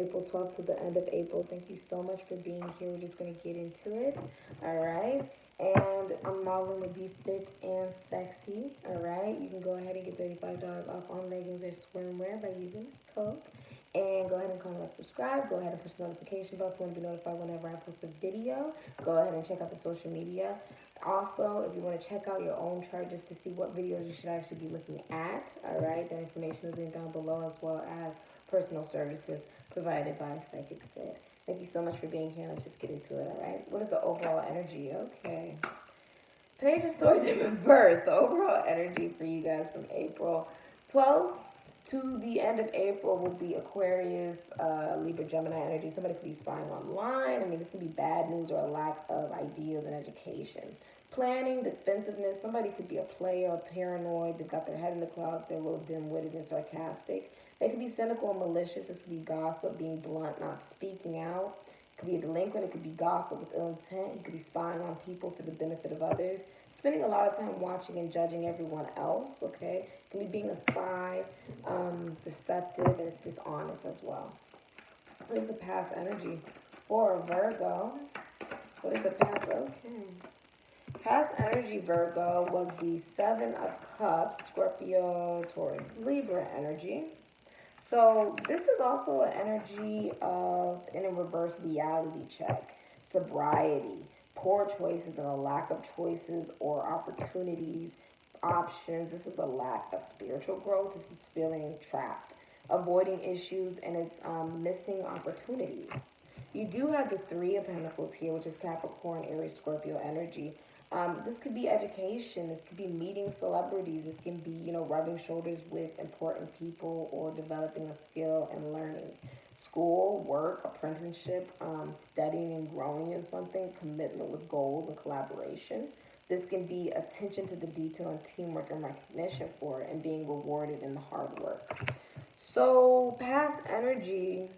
April 12th to the end of April. Thank you so much for being here. We're just going to get into it. All right. And I'm modeling to be fit and sexy. All right. You can go ahead and get $35 off on leggings or swimwear by using the code. And go ahead and comment, subscribe. Go ahead and push the notification bell if you want to be notified whenever I post a video. Go ahead and check out the social media. Also, if you want to check out your own chart just to see what videos you should actually be looking at, all right, that information is linked down below, as well as personal services provided by Sikiksyd. Thank you so much for being here. Let's just get into it, all right? What is the overall energy? Okay. Page of Swords in reverse. The overall energy for you guys from April 12th to the end of April will be Aquarius, Libra, Gemini energy. Somebody could be spying online. I mean, this could be bad news or a lack of ideas in education. Planning, defensiveness. Somebody could be a player or paranoid. They've got their head in the clouds. They're a little dim-witted and sarcastic. They could be cynical and malicious. This could be gossip, being blunt, not speaking out. It could be a delinquent. It could be gossip with ill intent. You could be spying on people for the benefit of others. Spending a lot of time watching and judging everyone else, okay? It can be being a spy, deceptive, and it's dishonest as well. What is the past energy for Virgo? What is the past? Okay. Past energy, Virgo, was the Seven of Cups, Scorpio, Taurus, Libra energy. So this is also an energy of, in a reverse, reality check, sobriety, poor choices and a lack of choices or opportunities, options. This is a lack of spiritual growth. This is feeling trapped, avoiding issues, and it's missing opportunities. You do have the Three of Pentacles here, which is Capricorn, Aries, Scorpio energy. This could be education. This could be meeting celebrities. This can be, rubbing shoulders with important people or developing a skill and learning. School, work, apprenticeship, studying and growing in something, commitment with goals and collaboration. This can be attention to the detail and teamwork and recognition for it and being rewarded in the hard work. So past energy,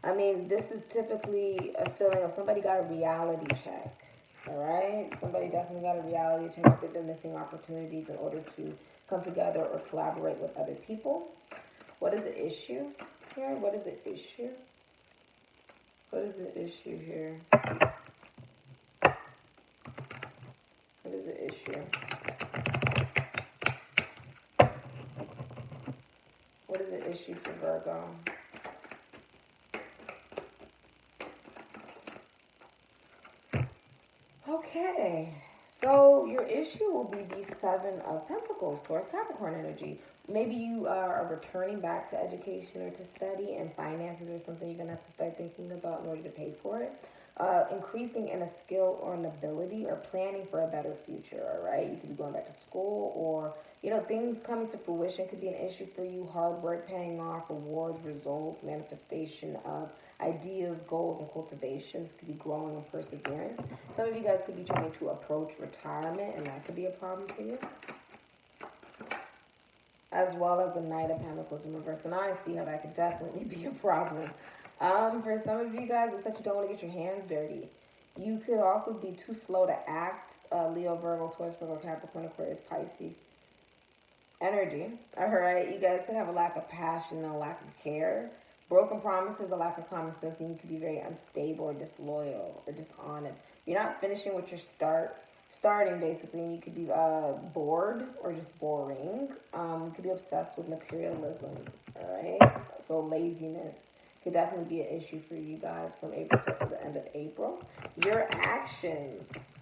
I mean, this is typically a feeling of somebody got a reality check. All right, somebody definitely got a reality check that they've been missing opportunities in order to come together or collaborate with other people. What is the issue here? What is the issue? What is the issue here? What is the issue? What is the issue for Virgo? Okay, so your issue will be the Seven of Pentacles, Taurus, Capricorn energy. Maybe you are returning back to education or to study, and finances or something you're going to have to start thinking about in order to pay for it. Increasing in a skill or an ability or planning for a better future, all right? You could be going back to school or, things coming to fruition could be an issue for you. Hard work paying off, rewards, results, manifestation of ideas, goals, and cultivations could be growing and perseverance. Some of you guys could be trying to approach retirement, and that could be a problem for you. As well as the Knight of Pentacles in reverse. And I see how that could definitely be a problem. For some of you guys, it's that you don't want to get your hands dirty. You could also be too slow to act. Leo, Virgo, Taurus, Virgo, Capricorn, Aquarius, Pisces energy. All right, you guys could have a lack of passion and a lack of care. Broken promises, a lack of common sense, and you could be very unstable or disloyal or dishonest. You're not finishing what you're starting, basically, and you could be bored or just boring. You could be obsessed with materialism, all right? So laziness could definitely be an issue for you guys from April 12th to the end of April. Your actions.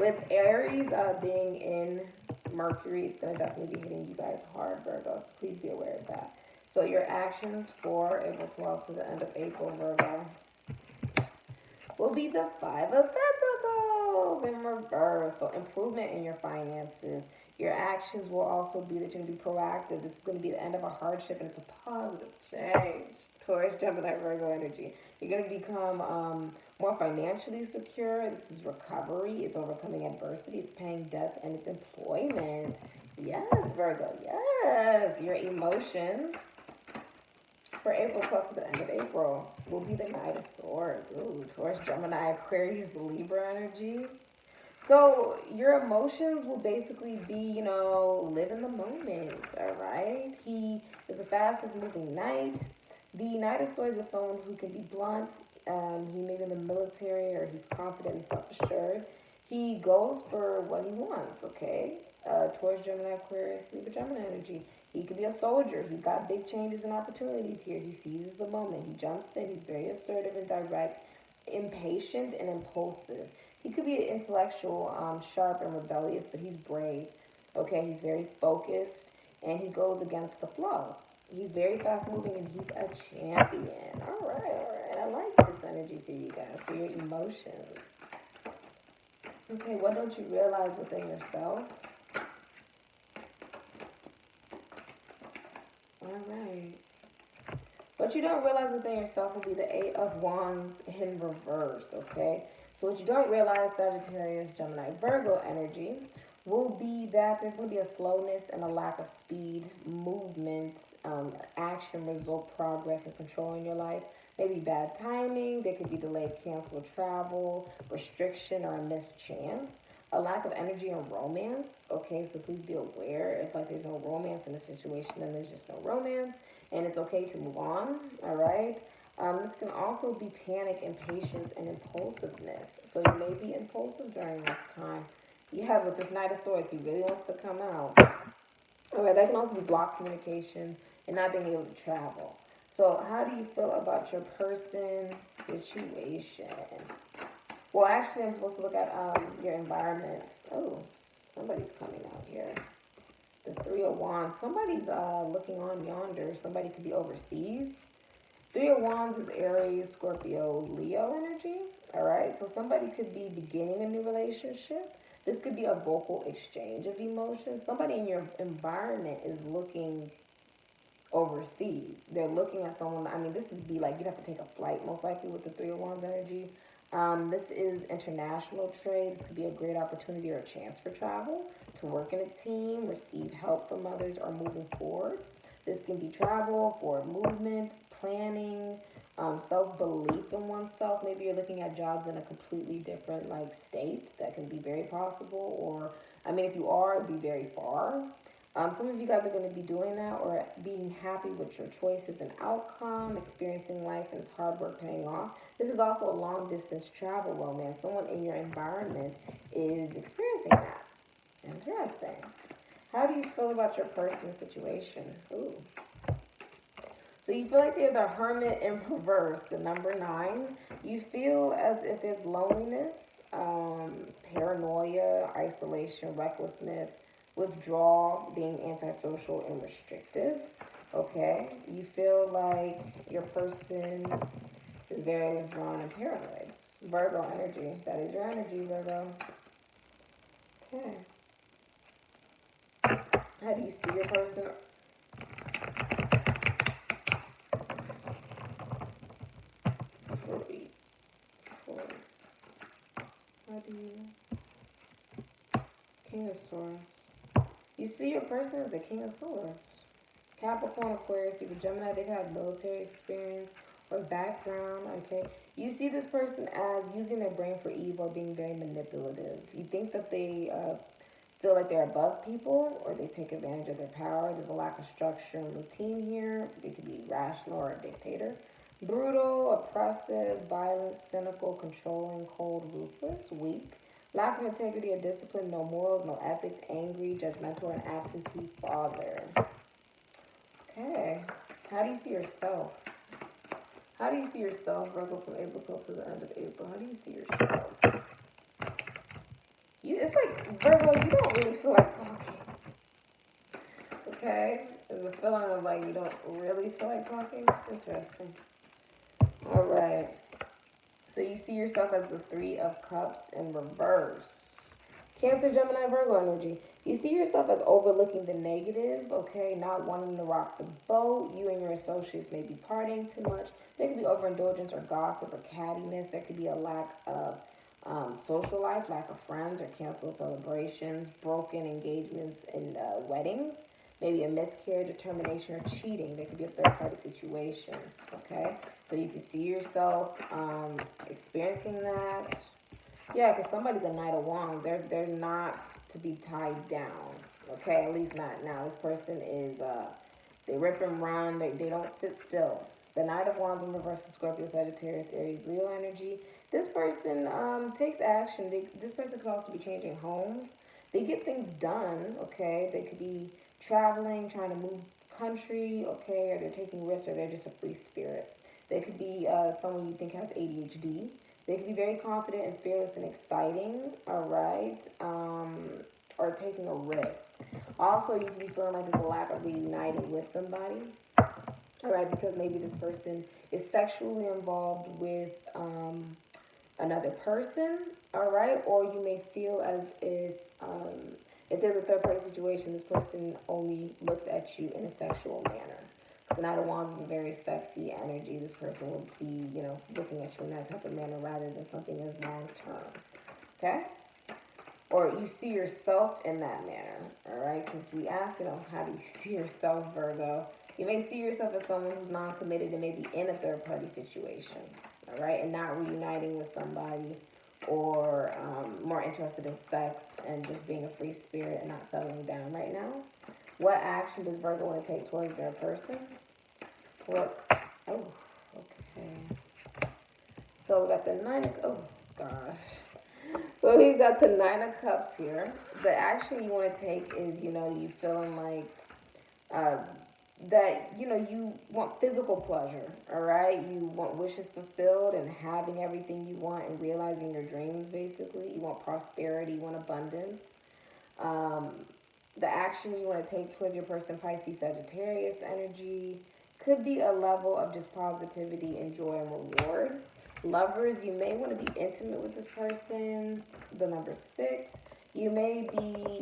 With Aries being in Mercury, it's going to definitely be hitting you guys hard, Virgo, so please be aware of that. So your actions for April 12th to the end of April, Virgo, will be the Five of Pentacles in reverse. So improvement in your finances. Your actions will also be that you're going to be proactive. This is going to be the end of a hardship, and it's a positive change. Taurus, Gemini, Virgo energy. You're going to become more financially secure. This is recovery. It's overcoming adversity. It's paying debts, and it's employment. Yes, Virgo. Yes. Your emotions for April 12th to the end of April will be the Knight of Swords. Ooh, Taurus, Gemini, Aquarius, Libra energy. So your emotions will basically be, live in the moment, all right? He is the fastest moving knight. The Knight of Swords is someone who can be blunt. He may be in the military or he's confident and self-assured. He goes for what he wants, okay? Towards Gemini, Aquarius, Libra, Gemini energy. He could be a soldier. He's got big changes and opportunities here. He seizes the moment. He jumps in. He's very assertive and direct, impatient and impulsive. He could be an intellectual, sharp and rebellious, but he's brave. Okay, he's very focused and he goes against the flow. He's very fast moving and he's a champion. All right, all right. I like this energy for you guys, for your emotions. Okay, what don't you realize within yourself? All right. What you don't realize within yourself will be the Eight of Wands in reverse, okay? So what you don't realize, Sagittarius, Gemini, Virgo energy, will be that there's going to be a slowness and a lack of speed, movement, action, result, progress, and control in your life. Maybe bad timing. There could be delayed, canceled travel, restriction, or a missed chance. A lack of energy and romance. Okay, so please be aware. If there's no romance in the situation, then there's just no romance, and it's okay to move on. All right. This can also be panic, impatience, and impulsiveness. So you may be impulsive during this time. You have with this Knight of Swords, he really wants to come out. All right, that can also be blocked communication and not being able to travel. So how do you feel about your person situation? Well, actually, I'm supposed to look at your environment. Oh, somebody's coming out here. The Three of Wands. Somebody's looking on yonder. Somebody could be overseas. Three of Wands is Aries, Scorpio, Leo energy. All right, so somebody could be beginning a new relationship. This could be a vocal exchange of emotions. Somebody in your environment is looking overseas. They're looking at someone. I mean, this would be like you'd have to take a flight most likely with the Three of Wands energy. This is international trade. This could be a great opportunity or a chance for travel, to work in a team, receive help from others, or moving forward. This can be travel, forward movement, planning, self-belief in oneself. Maybe you're looking at jobs in a completely different state. That can be very possible. Or, I mean, if you are, it'd be very far. Some of you guys are going to be doing that or being happy with your choices and outcome, experiencing life and its hard work paying off. This is also a long distance travel romance. Someone in your environment is experiencing that. Interesting. How do you feel about your person situation? Ooh. So you feel like they're the Hermit in reverse, the number 9. You feel as if there's loneliness, paranoia, isolation, recklessness, withdrawal, being antisocial and restrictive. Okay, you feel like your person is very withdrawn and paranoid. Virgo energy. That is your energy, Virgo. Okay. How do you see your person? 3, 4. How do you? King of Swords. You see your person as the King of Swords. Capricorn, Aquarius, either Gemini, they could have military experience or background, okay? You see this person as using their brain for evil, being very manipulative. You think that they feel like they're above people or they take advantage of their power. There's a lack of structure and routine here. They could be rational or a dictator. Brutal, oppressive, violent, cynical, controlling, cold, ruthless, weak. Lack of integrity or discipline, no morals, no ethics, angry, judgmental, and absentee father. Okay. How do you see yourself? How do you see yourself, Virgo, from April 12th to the end of April? How do you see yourself? It's like, Virgo, you don't really feel like talking. Okay? There's a feeling of you don't really feel like talking. Interesting. All right. So you see yourself as the 3 of Cups in reverse. Cancer, Gemini, Virgo energy. You see yourself as overlooking the negative, okay? Not wanting to rock the boat. You and your associates may be partying too much. There could be overindulgence or gossip or cattiness. There could be a lack of social life, lack of friends or canceled celebrations, broken engagements and weddings. Maybe a miscarriage, termination, or cheating. There could be a third-party situation, okay? So you can see yourself experiencing that. Yeah, because somebody's a Knight of Wands. They're not to be tied down. Okay, at least not now. This person is they rip and run. They don't sit still. The Knight of Wands in reverse is Scorpio, Sagittarius, Aries, Leo energy. This person takes action. This person could also be changing homes. They get things done. Okay, they could be traveling, trying to move country. Okay, or they're taking risks, or they're just a free spirit. They could be someone you think has ADHD. They can be very confident and fearless and exciting, all right, or taking a risk. Also, you can be feeling like there's a lack of reuniting with somebody, all right, because maybe this person is sexually involved with another person, all right, or you may feel as if there's a third party situation, this person only looks at you in a sexual manner. The Knight of Wands is a very sexy energy. This person will be, looking at you in that type of manner rather than something as long term. Okay? Or you see yourself in that manner. All right? Because we ask, how do you see yourself, Virgo? You may see yourself as someone who's non-committed and maybe in a third party situation. All right? And not reuniting with somebody, or more interested in sex and just being a free spirit and not settling down right now. What action does Virgo want to take towards their person? What? Oh, okay. So we got the So we got the Nine of Cups here. The action you want to take is, you feeling like that, you want physical pleasure, all right? You want wishes fulfilled and having everything you want and realizing your dreams, basically. You want prosperity, you want abundance. The action you want to take towards your person, Pisces, Sagittarius energy, could be a level of just positivity and joy and reward. Lovers, you may want to be intimate with this person, the number 6. You may be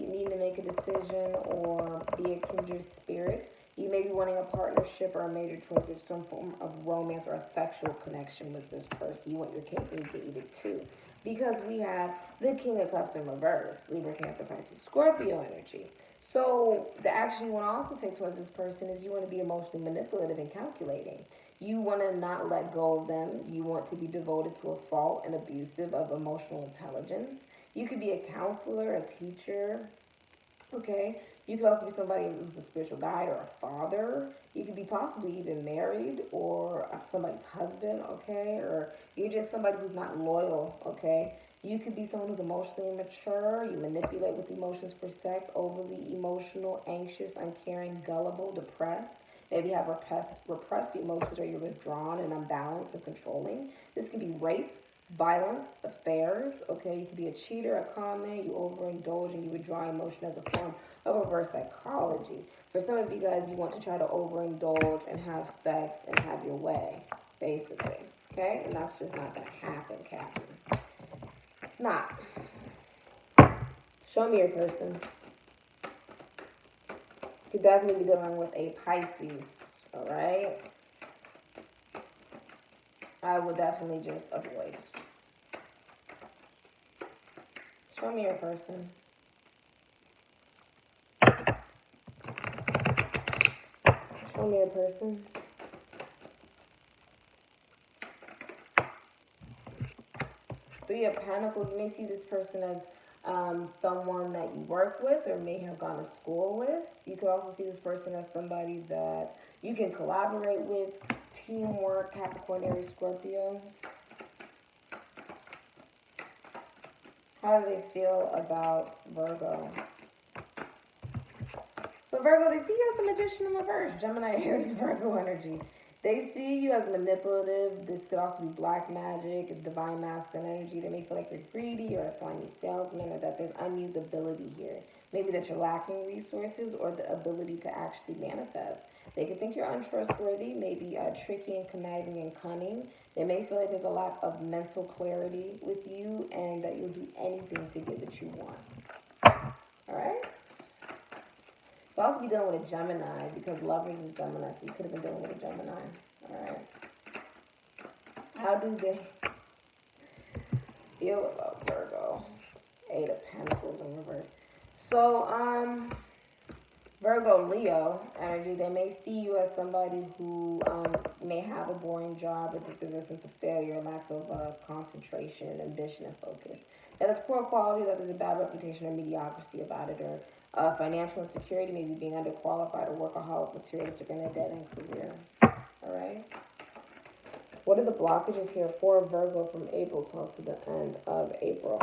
needing to make a decision or be a kindred spirit. You may be wanting a partnership or a major choice of some form of romance or a sexual connection with this person. You want your cake and you can eat it too. Because we have the King of Cups in reverse, Libra, Cancer, Pisces, Scorpio energy. So the action you want to also take towards this person is you want to be emotionally manipulative and calculating. You want to not let go of them. You want to be devoted to a fault and abusive of emotional intelligence. You could be a counselor, a teacher, okay? You could also be somebody who's a spiritual guide or a father. You could be possibly even married or somebody's husband, okay? Or you're just somebody who's not loyal, okay? You could be someone who's emotionally immature. You manipulate with emotions for sex, overly emotional, anxious, uncaring, gullible, depressed. Maybe you have repressed emotions, or you're withdrawn and unbalanced and controlling. This could be rape, violence, affairs, okay? You could be a cheater, a con man, you overindulge and you withdraw emotion as a form of reverse psychology. For some of you guys, you want to try to overindulge and have sex and have your way, basically, okay? And that's just not going to happen, Captain. It's not. Show me your person. You could definitely be dealing with a Pisces, all right? I would definitely just avoid. Show me your person. Show me your person. Three of Pentacles. You may see this person as someone that you work with or may have gone to school with. You could also see this person as somebody that you can collaborate with. Teamwork, Capricorn, Aries, Scorpio. How do they feel about Virgo? So Virgo, they see you as the Magician in reverse. Gemini, Aries, Virgo energy. They see you as manipulative. This could also be black magic. It's divine masculine energy. They may feel like you're greedy or a slimy salesman, or that there's unused ability here. Maybe that you're lacking resources or the ability to actually manifest. They could think you're untrustworthy, maybe tricky and conniving and cunning. They may feel like there's a lack of mental clarity with you and that you'll do anything to get what you want. All right? You'll also be dealing with a Gemini because lovers is Gemini, so you could have been dealing with a Gemini. All right. How do they feel about Virgo? 8 of Pentacles in reverse. So, Virgo, Leo energy, they may see you as somebody who may have a boring job, or that there's a sense of failure, lack of concentration, ambition, and focus. That it's poor quality, that there's a bad reputation or mediocrity about it, or financial insecurity, maybe being underqualified, or workaholic, materialistic, or in a dead-end career. All right? What are the blockages here for Virgo from April 12th to the end of April?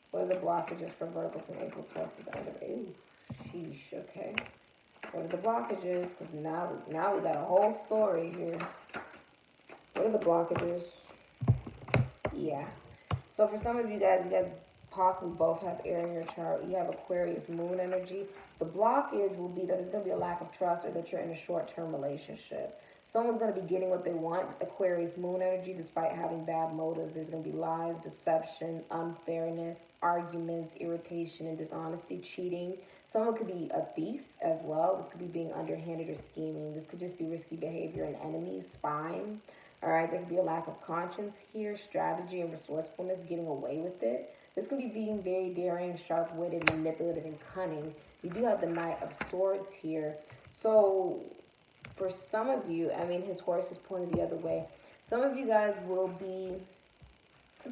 What are the blockages for Virgo from April 12th to the end of April? Sheesh, okay. What are the blockages? Because now we got a whole story here. What are the blockages? Yeah. So for some of you guys possibly both have air in your chart. You have Aquarius moon energy. The blockage will be that there's going to be a lack of trust, or that you're in a short-term relationship. Someone's going to be getting what they want, Aquarius moon energy, despite having bad motives. There's going to be lies, deception, unfairness, arguments, irritation, and dishonesty, cheating. Someone could be a thief as well. This could be being underhanded or scheming. This could just be risky behavior and enemies, spying. All right, there could be a lack of conscience here, strategy and resourcefulness, getting away with it. This could be being very daring, sharp-witted, manipulative, and cunning. You do have the Knight of Swords here. So for some of you, I mean, his horse is pointed the other way. Some of you guys will be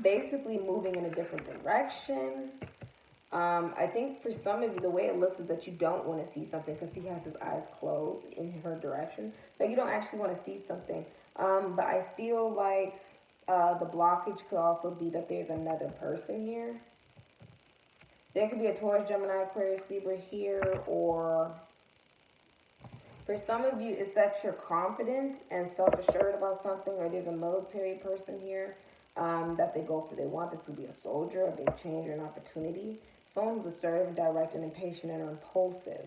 basically moving in a different direction. I think for some of you, the way it looks is that you don't want to see something, because he has his eyes closed in her direction. Like, you don't actually want to see something. But I feel like the blockage could also be that there's another person here. There could be a Taurus, Gemini, Aquarius, Libra here, or for some of you, it's that you're confident and self-assured about something, or there's a military person here that they go for. They want this to be a soldier, a big change, or an opportunity. Someone who's assertive, direct, and impatient, and impulsive.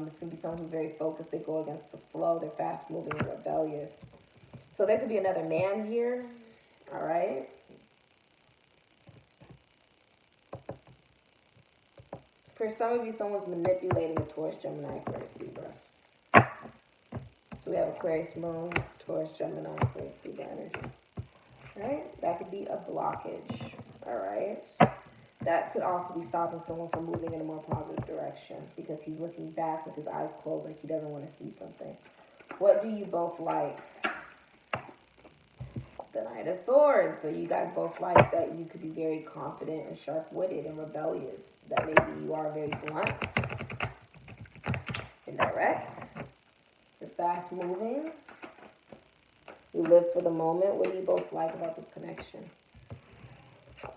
This can be someone who's very focused. They go against the flow. They're fast-moving and rebellious. So there could be another man here. All right. For some of you, someone's manipulating a Taurus, Gemini, Aquarius, Libra. So we have Aquarius moon, Taurus, Gemini, Aquarius, Libra energy. All right. That could be a blockage. All right. That could also be stopping someone from moving in a more positive direction, because he's looking back with his eyes closed, like he doesn't want to see something. What do you both like? The Knight of Swords. So you guys both like that you could be very confident and sharp-witted and rebellious. That maybe you are very blunt and direct. You're fast-moving. You live for the moment. What do you both like about this connection?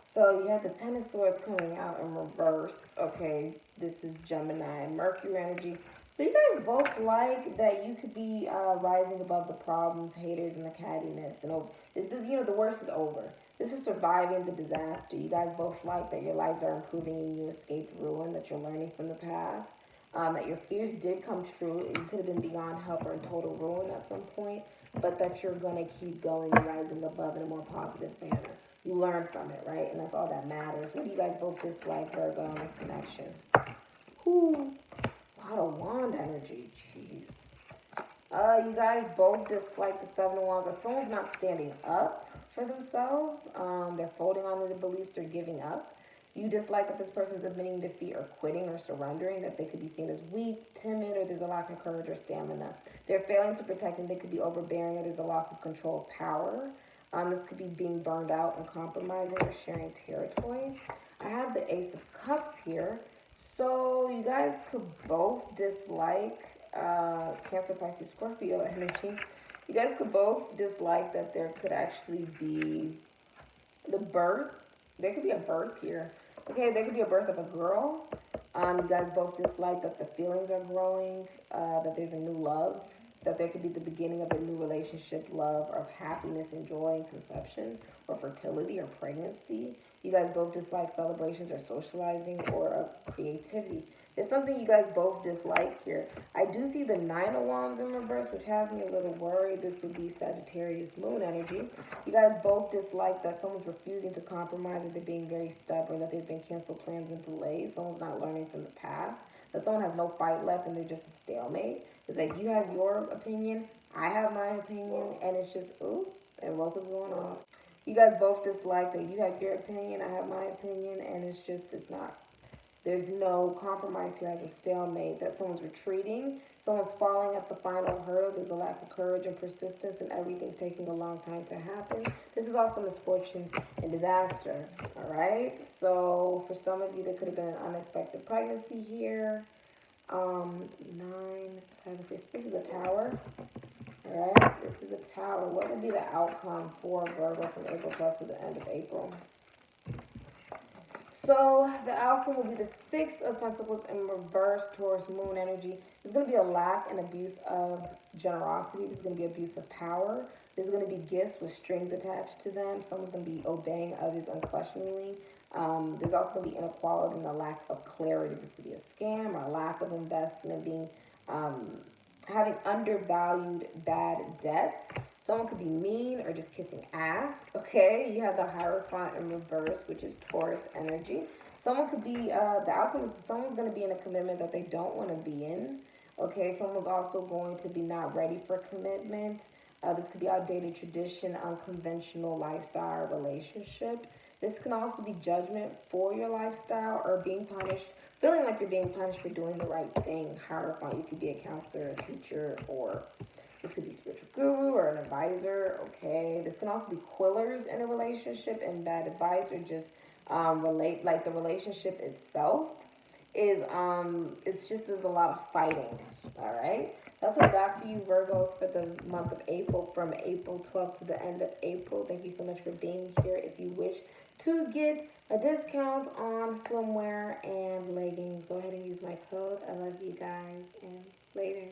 So you have the Ten of Swords coming out in reverse. Okay, this is Gemini and Mercury energy. So you guys both like that you could be rising above the problems, haters, and the cattiness. And this, the worst is over. This is surviving the disaster. You guys both like that your lives are improving and you escaped ruin, that you're learning from the past, that your fears did come true. You could have been beyond help or in total ruin at some point, but that you're going to keep going and rising above in a more positive manner. You learn from it, right? And that's all that matters. What do you guys both dislike, Virgo, on this connection? Ooh, a lot of wand energy. Jeez. You guys both dislike the Seven of Wands. That someone's not standing up for themselves. They're folding on their beliefs. They're giving up. You dislike that this person's admitting defeat or quitting or surrendering, that they could be seen as weak, timid, or there's a lack of courage or stamina. They're failing to protect, and they could be overbearing, or there's a loss of control of power. This could be being burned out and compromising or sharing territory. I have the Ace of Cups here. So you guys could both dislike Cancer, Pisces, Scorpio energy. You guys could both dislike that there could actually be the birth. There could be a birth here. Okay, there could be a birth of a girl. You guys both dislike that the feelings are growing, that there's a new love, that there could be the beginning of a new relationship, love, of happiness and joy and conception, or fertility or pregnancy. You guys both dislike celebrations or socializing or creativity. There's something you guys both dislike here. I do see the Nine of Wands in reverse, which has me a little worried. This would be Sagittarius moon energy. You guys both dislike that someone's refusing to compromise, or they're being very stubborn, that there's been canceled plans and delays. Someone's not learning from the past, that someone has no fight left and they're just a stalemate. It's like you have your opinion, I have my opinion, and it's just, ooh, and rope is going off. You guys both dislike that you have your opinion, I have my opinion, and it's just, it's not There's no compromise here as a stalemate, that someone's retreating, someone's falling at the final hurdle. There's a lack of courage and persistence, and everything's taking a long time to happen. This is also misfortune and disaster, all right? So for some of you, there could have been an unexpected pregnancy here. 9, 7, 6. This is a tower. All right, this is a tower. What would be the outcome for Virgo from April 12th to the end of April? So the outcome will be the 6 of Pentacles in reverse towards moon energy. There's going to be a lack and abuse of generosity. There's going to be abuse of power. There's going to be gifts with strings attached to them. Someone's going to be obeying others unquestioningly. There's also going to be inequality and a lack of clarity. This could be a scam or a lack of investment, being having undervalued bad debts. Someone could be mean or just kissing ass, okay? You have the Hierophant in reverse, which is Taurus energy. Someone could be, the outcome is someone's going to be in a commitment that they don't want to be in, okay? Someone's also going to be not ready for commitment. This could be outdated tradition, unconventional lifestyle, relationship. This can also be judgment for your lifestyle or being punished, feeling like you're being punished for doing the right thing. Hierophant, you could be a counselor, a teacher, or this could be spiritual guru or an advisor, okay? This can also be quillers in a relationship, and bad advice, or just like the relationship itself is, it's just there's a lot of fighting, all right? That's what I got for you, Virgos, for the month of April, from April 12th to the end of April. Thank you so much for being here. If you wish to get a discount on swimwear and leggings, go ahead and use my code. I love you guys, and later.